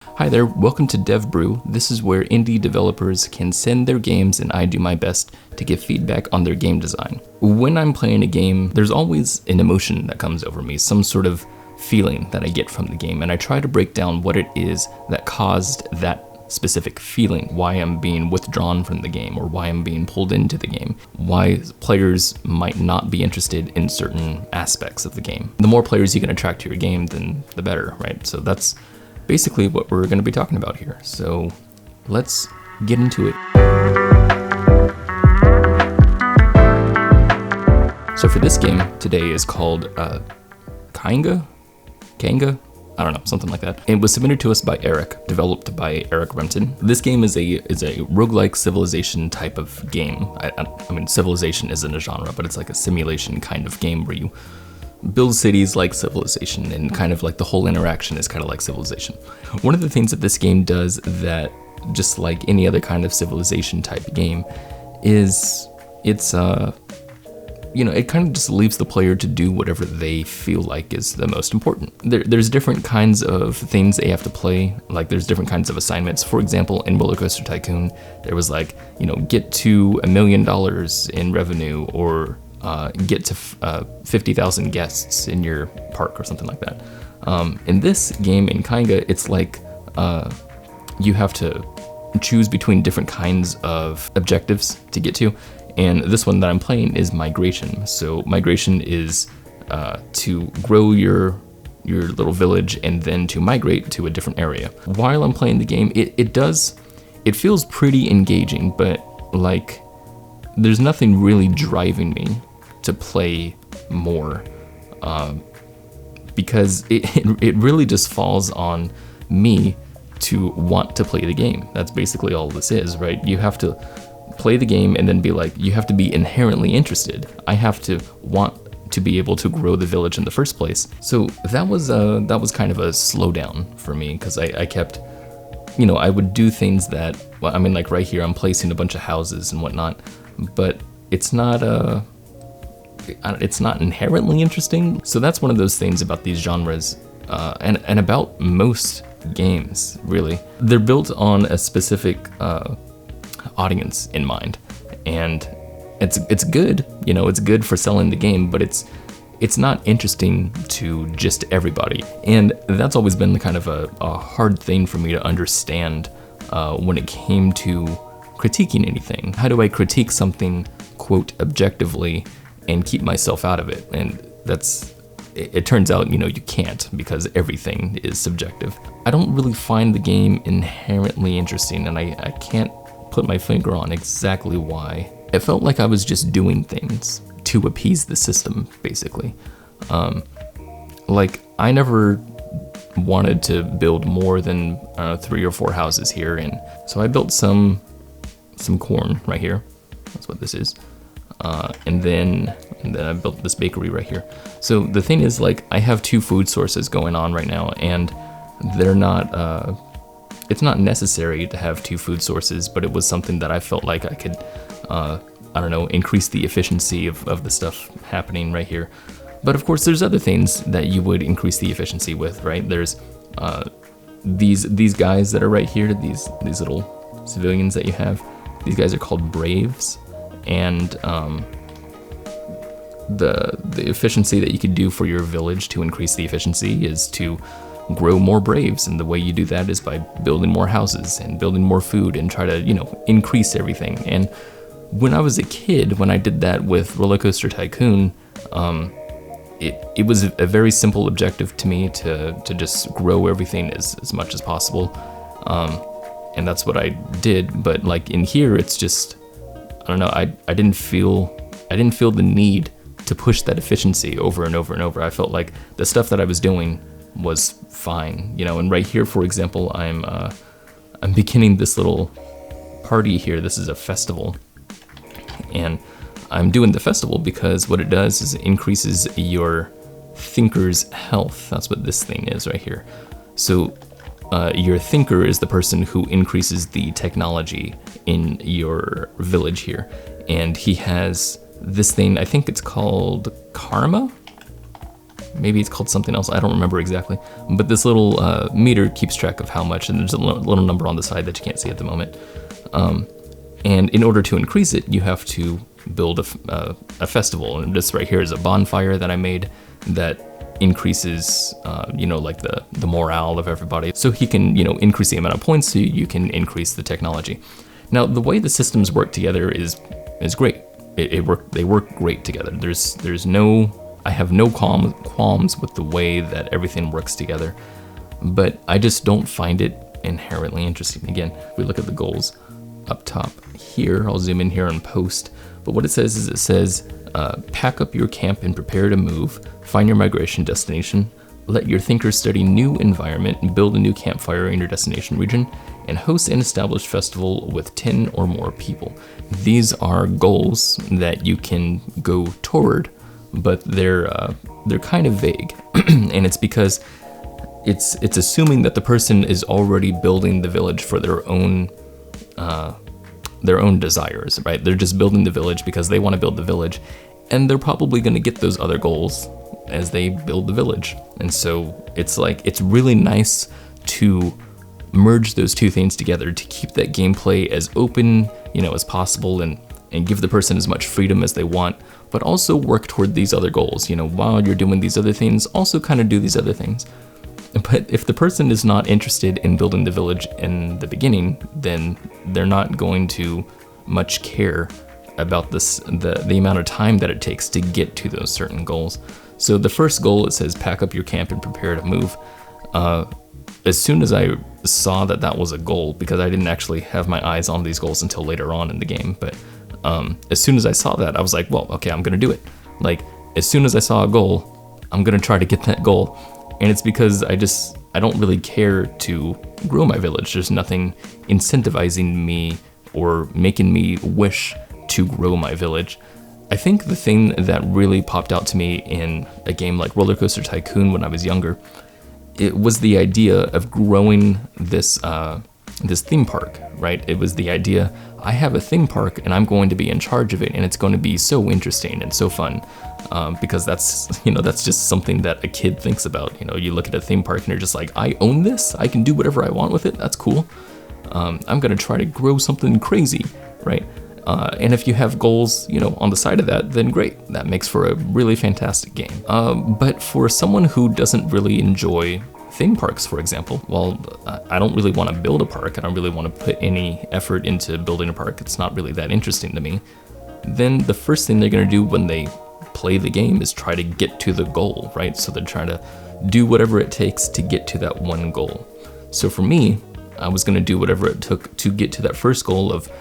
Hi there, welcome to Brew. This is where indie developers can send their games and I do my best to give feedback on their game design. When I'm playing a game, there's always an emotion that comes over me, some sort of feeling that I get from the game, and I try to break down what it is that caused that specific feeling, why I'm being withdrawn from the game or why I'm being pulled into the game, why players might not be interested in certain aspects of the game. The more players you can attract to your game, then the better, right? So that's basically what we're going to be talking about here. So let's get into it. So for this game today is called Kainga? I don't know, something like that. It was submitted to us by Eric, developed by Eric Remton. This game is a roguelike civilization type of game. I mean, civilization isn't a genre, but it's like a simulation kind of game where you build cities like Civilization, and kind of like the whole interaction is kind of like Civilization. One of the things that this game does that, just like any other kind of Civilization type game, is it's it kind of just leaves the player to do whatever they feel like is the most important. There's different kinds of things they have to play, like there's different kinds of assignments. For example, in Roller Coaster Tycoon, there was like, get to $1 million in revenue, or get to 50,000 guests in your park or something like that. In this game, in Kainga, it's like you have to choose between different kinds of objectives to get to. And this one that I'm playing is migration. So migration is to grow your little village and then to migrate to a different area. While I'm playing the game, it feels pretty engaging, but like there's nothing really driving me to play more, because it really just falls on me to want to play the game. That's basically all this is, right? You have to play the game and then be like, you have to be inherently interested. I have to want to be able to grow the village in the first place. So that was kind of a slowdown for me, because I kept, I would do things that, well, I mean, like right here, I'm placing a bunch of houses and whatnot, but it's not inherently interesting. So that's one of those things about these genres, and about most games, really. They're built on a specific audience in mind, and it's good, it's good for selling the game, but it's not interesting to just everybody. And that's always been kind of a hard thing for me to understand when it came to critiquing anything. How do I critique something, quote, objectively, and keep myself out of it? And it turns out, you can't, because everything is subjective. I don't really find the game inherently interesting, and I can't put my finger on exactly why. It felt like I was just doing things to appease the system, basically. Like, I never wanted to build more than 3 or 4 houses here, and so I built some corn right here. That's what this is. And then I built this bakery right here. So the thing is, like, I have 2 food sources going on right now, and they're not, it's not necessary to have 2 food sources, but it was something that I felt like I could, increase the efficiency of the stuff happening right here. But of course, there's other things that you would increase the efficiency with, right? There's these guys that are right here, these little civilians that you have. These guys are called Braves, and the efficiency that you could do for your village to increase the efficiency is to grow more Braves, and the way you do that is by building more houses and building more food and try to, increase everything. And when I was a kid, when I did that with Roller Coaster Tycoon, it was a very simple objective to me to just grow everything as much as possible, and that's what I did. But like in here, it's just, I don't know, I didn't feel the need to push that efficiency over and over and over. I felt like the stuff that I was doing was fine, and right here, for example, I'm beginning this little party here. This is a festival, and I'm doing the festival because what it does is it increases your thinker's health. That's what this thing is right here. So your thinker is the person who increases the technology in your village here, and he has this thing, I think it's called karma. maybe it's called something else, I don't remember exactly. But this little meter keeps track of how much, and there's a little number on the side that you can't see at the moment. And in order to increase it, you have to build a festival. And this right here is a bonfire that I made that increases, like the morale of everybody. So he can, increase the amount of points so you can increase the technology. Now, the way the systems work together is great. They work great together. I have no qualms with the way that everything works together, but I just don't find it inherently interesting. Again, if we look at the goals up top here, I'll zoom in here and post, but what it says is pack up your camp and prepare to move, find your migration destination, let your thinkers study new environment, build a new campfire in your destination region, and host an established festival with 10 or more people. These are goals that you can go toward, but they're kind of vague, and it's because it's assuming that the person is already building the village for their own desires, right? They're just building the village because they want to build the village, and they're probably going to get those other goals as they build the village. And so it's really nice to merge those two things together to keep that gameplay as open, as possible, and give the person as much freedom as they want, but also work toward these other goals. While you're doing these other things, also kind of do these other things. But if the person is not interested in building the village in the beginning, then they're not going to much care about the amount of time that it takes to get to those certain goals. So the first goal, it says pack up your camp and prepare to move. As soon as I saw that was a goal, because I didn't actually have my eyes on these goals until later on in the game, but as soon as I saw that, I was like, well, okay, I'm gonna do it. Like, as soon as I saw a goal, I'm gonna try to get that goal. And it's because I don't really care to grow my village. There's nothing incentivizing me or making me wish to grow my village. I think the thing that really popped out to me in a game like Roller Coaster Tycoon when I was younger, it was the idea of growing this theme park, right? It was the idea, I have a theme park and I'm going to be in charge of it, and it's going to be so interesting and so fun, because that's just something that a kid thinks about. You look at a theme park and you're just like, I own this, I can do whatever I want with it, that's cool. I'm gonna try to grow something crazy, right? And if you have goals, on the side of that, then great. That makes for a really fantastic game. But for someone who doesn't really enjoy theme parks, for example, well, I don't really want to build a park. I don't really want to put any effort into building a park. It's not really that interesting to me. Then the first thing they're going to do when they play the game is try to get to the goal, right? So they're trying to do whatever it takes to get to that one goal. So for me, I was going to do whatever it took to get to that first goal of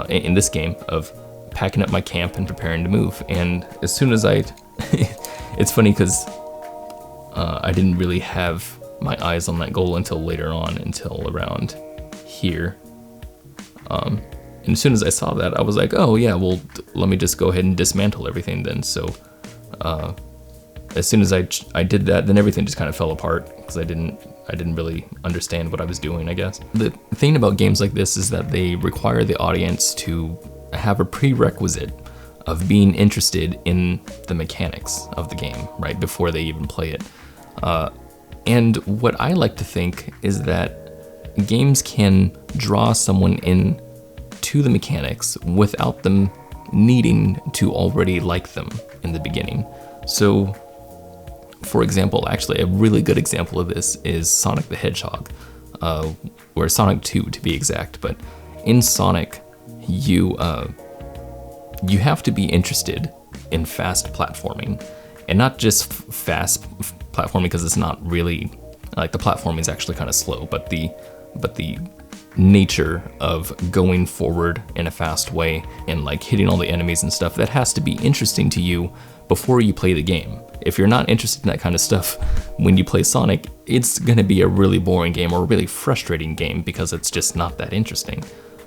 in this game of packing up my camp and preparing to move. And as soon as it's funny because I didn't really have my eyes on that goal until later on, until around here. And as soon as I saw that, I was like, oh yeah, well, let me just go ahead and dismantle everything then. So as soon as I did that, then everything just kind of fell apart because I didn't really understand what I was doing, I guess. The thing about games like this is that they require the audience to have a prerequisite of being interested in the mechanics of the game, right, before they even play it. And what I like to think is that games can draw someone in to the mechanics without them needing to already like them in the beginning. So, for example, actually a really good example of this is Sonic the Hedgehog, or Sonic 2 to be exact. But in Sonic, you have to be interested in fast platforming, and not just fast platforming because it's not really like the platforming is actually kind of slow, but the nature of going forward in a fast way and like hitting all the enemies and stuff, that has to be interesting to you before you play the game. If you're not interested in that kind of stuff when you play Sonic, it's going to be a really boring game or a really frustrating game because it's just not that interesting.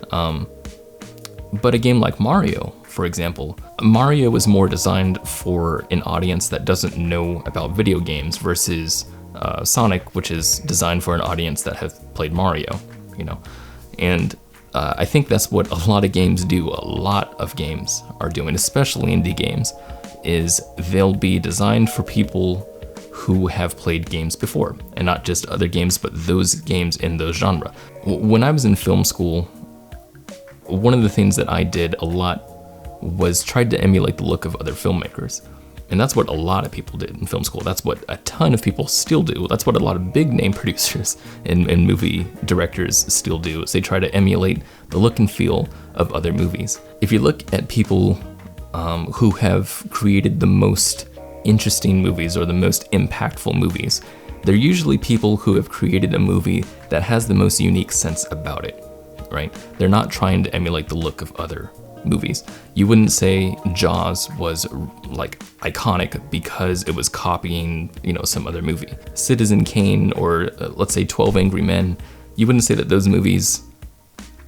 But a game like Mario, for example, Mario is more designed for an audience that doesn't know about video games versus Sonic, which is designed for an audience that have played Mario, And I think that's what a lot of games do. A lot of games are doing, especially indie games, is they'll be designed for people who have played games before, and not just other games, but those games in those genre. When I was in film school, one of the things that I did a lot was tried to emulate the look of other filmmakers. And that's what a lot of people did in film school. That's what a ton of people still do. That's what a lot of big name producers and movie directors still do, is they try to emulate the look and feel of other movies. If you look at people who have created the most interesting movies or the most impactful movies, they're usually people who have created a movie that has the most unique sense about it, right? They're not trying to emulate the look of other movies. You wouldn't say Jaws was like iconic because it was copying, some other movie. Citizen Kane or let's say 12 Angry Men, you wouldn't say that those movies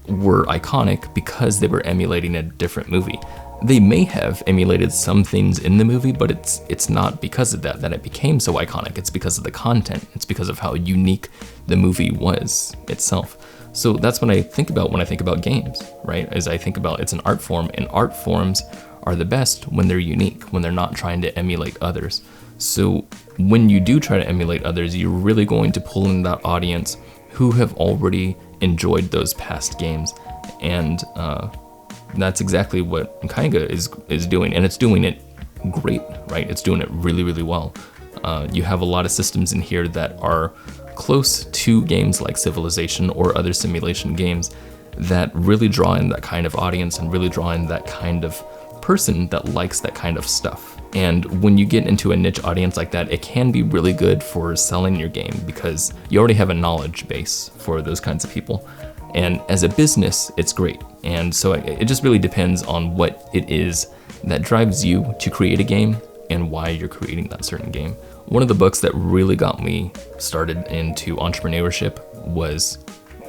were iconic because they were emulating a different movie. They may have emulated some things in the movie, but it's not because of that it became so iconic. It's because of the content. It's because of how unique the movie was itself. So that's what I think about when I think about games, right? As I think about it's an art form, and art forms are the best when they're unique, when they're not trying to emulate others. So when you do try to emulate others, you're really going to pull in that audience who have already enjoyed those past games. And that's exactly what Kainga is doing, and it's doing it great, right? It's doing it really, really well. You have a lot of systems in here that are close to games like Civilization or other simulation games that really draw in that kind of audience and really draw in that kind of person that likes that kind of stuff. And when you get into a niche audience like that, it can be really good for selling your game because you already have a knowledge base for those kinds of people. And as a business, it's great. And so it just really depends on what it is that drives you to create a game and why you're creating that certain game. One of the books that really got me started into entrepreneurship was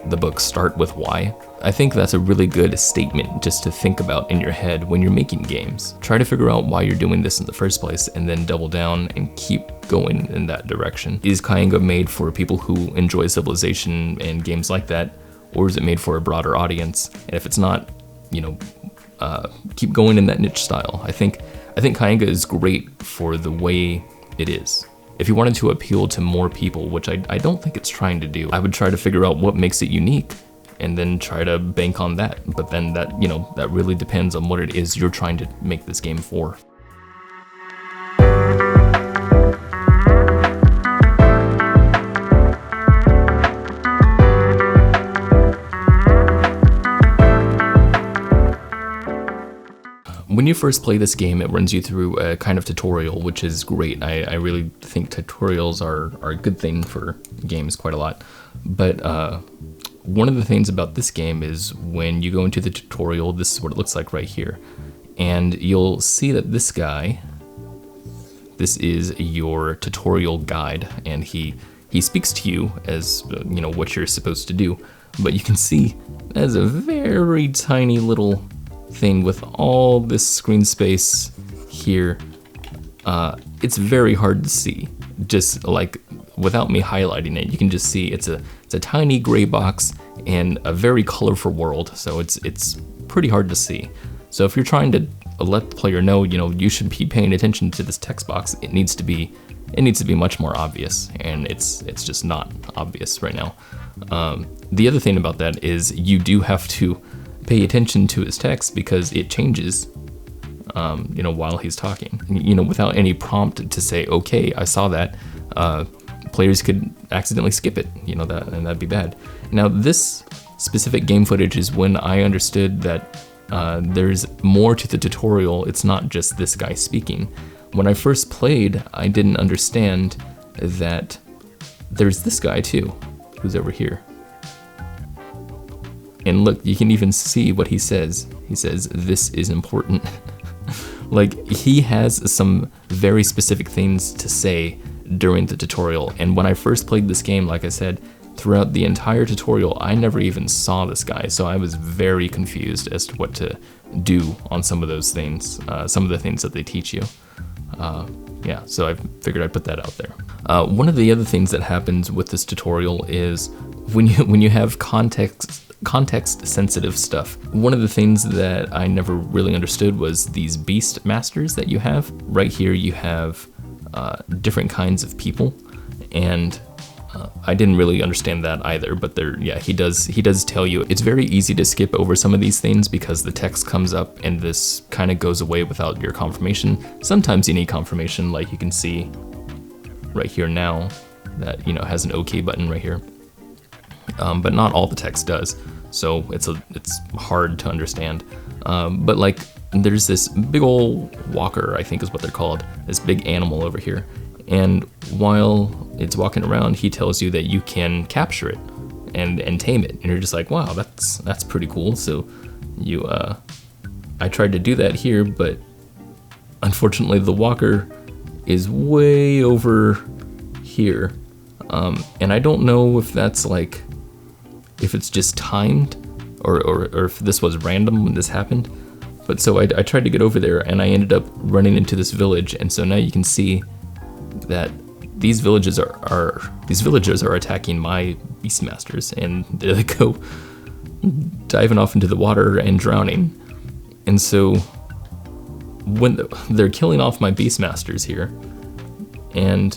the book Start With Why. I think that's a really good statement just to think about in your head when you're making games. Try to figure out why you're doing this in the first place and then double down and keep going in that direction. Is Kainga made for people who enjoy Civilization and games like that? Or is it made for a broader audience? And if it's not, keep going in that niche style. I think Kainga is great for the way it is. If you wanted to appeal to more people, which I don't think it's trying to do, I would try to figure out what makes it unique and then try to bank on that. But then that really depends on what it is you're trying to make this game for. When you first play this game, it runs you through a kind of tutorial, which is great. I really think tutorials are a good thing for games quite a lot. But one of the things about this game is when you go into the tutorial, this is what it looks like right here. And you'll see that this guy, this is your tutorial guide, and he speaks to you as what you're supposed to do. But you can see that's a very tiny little thing with all this screen space here. It's very hard to see, just like without me highlighting it. You can just see it's a tiny gray box and a very colorful world, so it's pretty hard to see. So if you're trying to let the player know, you should be paying attention to this text box, it needs to be much more obvious, and it's just not obvious right now. The other thing about that is you do have to pay attention to his text because it changes, while he's talking. Without any prompt to say, okay, I saw that, players could accidentally skip it, and that'd be bad. Now, this specific game footage is when I understood that there's more to the tutorial. It's not just this guy speaking. When I first played, I didn't understand that there's this guy too, who's over here. And look, you can even see what he says. He says, this is important. Like, he has some very specific things to say during the tutorial. And when I first played this game, like I said, throughout the entire tutorial, I never even saw this guy. So I was very confused as to what to do on some of those things, some of the things that they teach you. So I figured I'd put that out there. One of the other things that happens with this tutorial is when you have context sensitive stuff. One of the things that I never really understood was these beast masters that you have. Right here you have different kinds of people, and I didn't really understand that either, but he does tell you. It's very easy to skip over some of these things because the text comes up and this kind of goes away without your confirmation. Sometimes you need confirmation, like you can see right here now that, you know, has an OK button right here. But not all the text does, so it's hard to understand. But like there's this big old walker, I think is what they're called, this big animal over here. And while it's walking around, he tells you that you can capture it and tame it. And you're just like, wow, that's pretty cool. So you, I tried to do that here, but unfortunately the walker is way over here. And I don't know if that's like, if it's just timed or if this was random when this happened. But so I tried to get over there and I ended up running into this village. And so now you can see that these villagers are attacking my beastmasters, and there they go, diving off into the water and drowning. And so when they're killing off my beastmasters here, and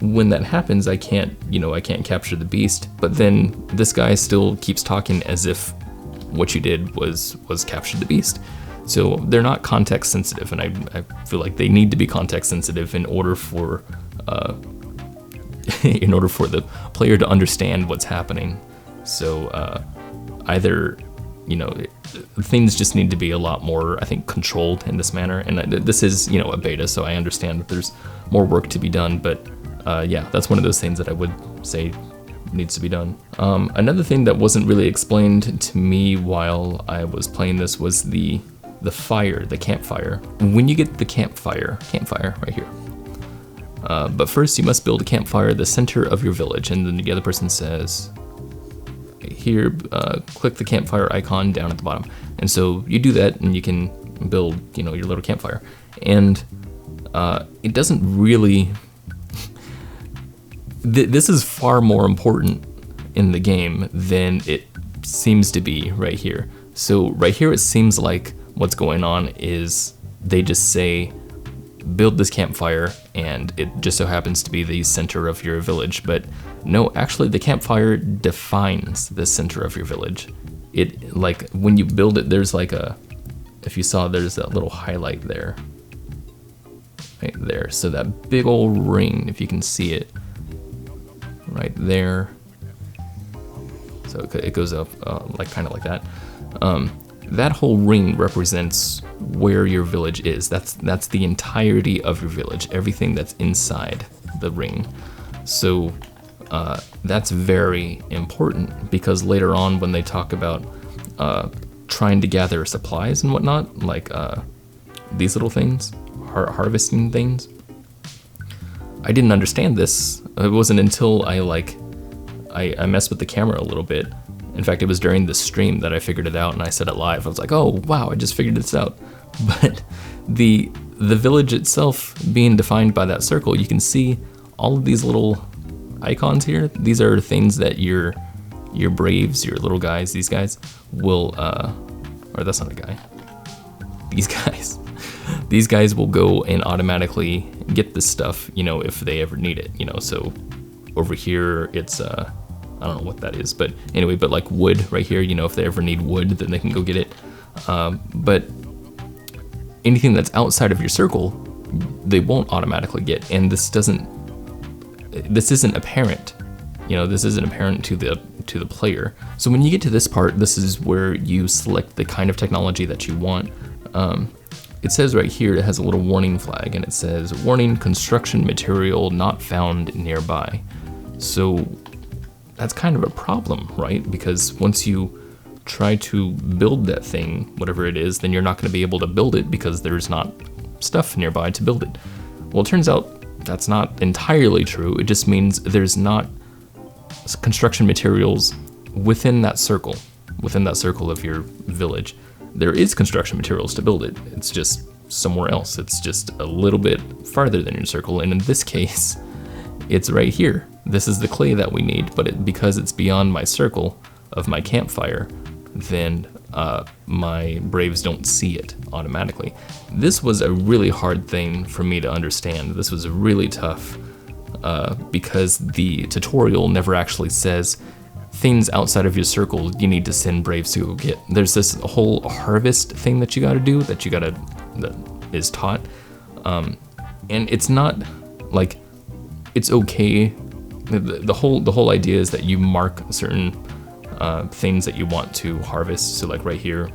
when that happens, I can't capture the beast. But then this guy still keeps talking as if what you did was capture the beast. So they're not context sensitive, and I feel like they need to be context sensitive in order for the player to understand what's happening. So either, you know, things just need to be a lot more, I think, controlled in this manner. And this is, you know, a beta, so I understand that there's more work to be done. But yeah, that's one of those things that I would say needs to be done. Another thing that wasn't really explained to me while I was playing this was the campfire. When you get the campfire right here. But first you must build a campfire at the center of your village, and then the other person says, here, click the campfire icon down at the bottom. And so you do that and you can build, you know, your little campfire. And it doesn't really, this is far more important in the game than it seems to be right here. So right here it seems like what's going on is they just say, build this campfire, and it just so happens to be the center of your village. But no, actually the campfire defines the center of your village. It, like, when you build it, there's like if you saw, there's that little highlight there, right there. So that big old ring, if you can see it, right there. So it goes up like kind of like that. That whole ring represents where your village is. That's the entirety of your village, everything that's inside the ring. So that's very important, because later on when they talk about trying to gather supplies and whatnot, like these little things, harvesting things, I didn't understand this. It wasn't until I messed with the camera a little bit. In fact, it was during the stream that I figured it out, and I said it live. I was like, oh, wow, I just figured this out. But the village itself being defined by that circle, you can see all of these little icons here. These are things that your braves, your little guys, these guys will, or that's not a guy. These guys will go and automatically get this stuff, you know, if they ever need it, you know. So over here, it's, I don't know what that is, but anyway, but like wood right here, you know, if they ever need wood, then they can go get it. But anything that's outside of your circle, they won't automatically get. And this isn't apparent, you know, this isn't apparent to the player. So when you get to this part, this is where you select the kind of technology that you want. It says right here, it has a little warning flag, and it says, warning, construction material not found nearby. So that's kind of a problem, right? Because once you try to build that thing, whatever it is, then you're not going to be able to build it because there's not stuff nearby to build it. Well, it turns out that's not entirely true. It just means there's not construction materials within that circle of your village. There is construction materials to build it. It's just somewhere else. It's just a little bit farther than your circle. And in this case, it's right here. This is the clay that we need, but because it's beyond my circle of my campfire, then my Braves don't see it automatically. This was a really hard thing for me to understand. This was really tough because the tutorial never actually says things outside of your circle you need to send Braves to go get. There's this whole harvest thing that you gotta do, that is taught. And it's not like, it's okay. The whole idea is that you mark certain things that you want to harvest. So like right here,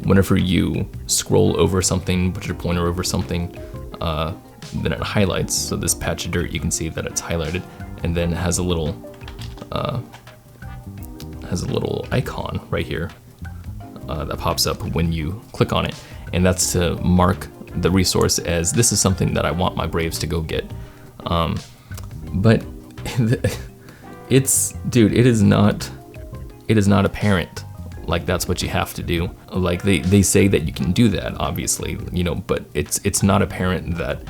whenever you scroll over something, put your pointer over something, then it highlights. So this patch of dirt, you can see that it's highlighted, and then it has a little icon right here that pops up when you click on it, and that's to mark the resource as this is something that I want my Braves to go get. But dude, it is not apparent like that's what you have to do. Like they say that you can do that, obviously, you know, but it's not apparent that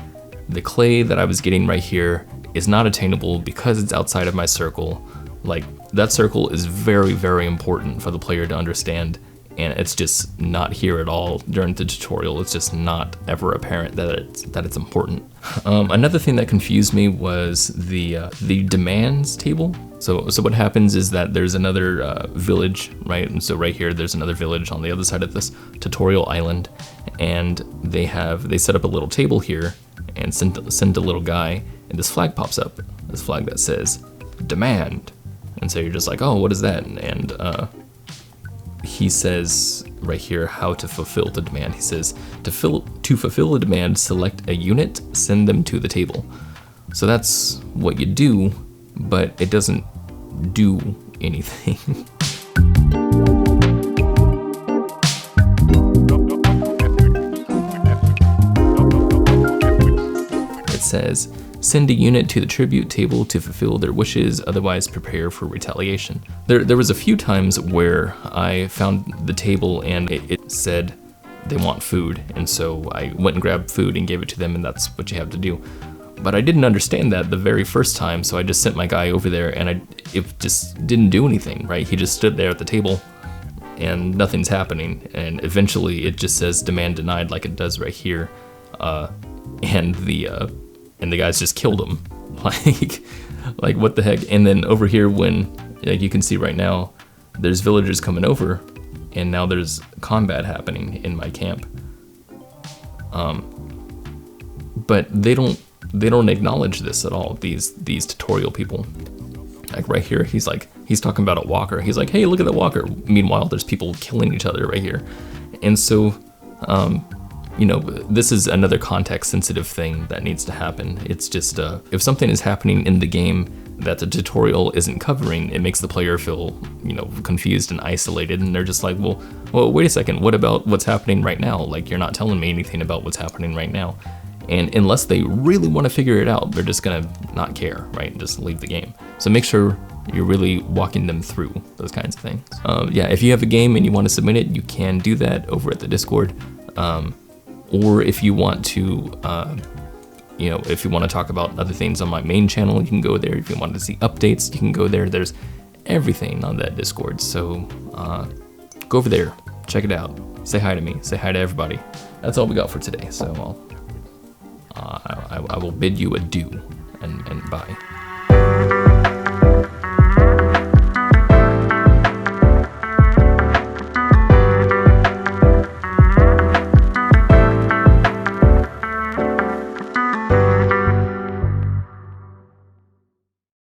the clay that I was getting right here is not attainable because it's outside of my circle. Like, that circle is very, very important for the player to understand, and it's just not here at all during the tutorial. It's just not ever apparent that it's important. Another thing that confused me was the demands table. So what happens is that there's another village, right? And so right here, there's another village on the other side of this tutorial island, and they set up a little table here and send a little guy, and this flag pops up, this flag that says demand. And so you're just like, oh, what is that? And he says right here how to fulfill the demand. He says, to fulfill a demand, select a unit, send them to the table. So that's what you do, but it doesn't do anything. It says, send a unit to the tribute table to fulfill their wishes, otherwise prepare for retaliation. There was a few times where I found the table and it said they want food, and so I went and grabbed food and gave it to them, and that's what you have to do. But I didn't understand that the very first time, so I just sent my guy over there, and it just didn't do anything, right? He just stood there at the table and nothing's happening, and eventually it just says demand denied, like it does right here, and the guys just killed him. Like what the heck? And then over here, when, like you can see right now, there's villagers coming over, and now there's combat happening in my camp. But they don't acknowledge this at all, these tutorial people. Like right here, he's talking about a walker. He's like, hey, look at the walker. Meanwhile, there's people killing each other right here. And so, you know, this is another context-sensitive thing that needs to happen. It's just, if something is happening in the game that the tutorial isn't covering, it makes the player feel, you know, confused and isolated, and they're just like, well, wait a second, what about what's happening right now? Like, you're not telling me anything about what's happening right now. And unless they really want to figure it out, they're just gonna not care, right? Just leave the game. So make sure you're really walking them through those kinds of things. Yeah, if you have a game and you want to submit it, you can do that over at the Discord. Or if you want to, you know, if you want to talk about other things on my main channel, you can go there. If you want to see updates, you can go there. There's everything on that Discord. So go over there, check it out, say hi to me, say hi to everybody. That's all we got for today. So I will bid you adieu and bye.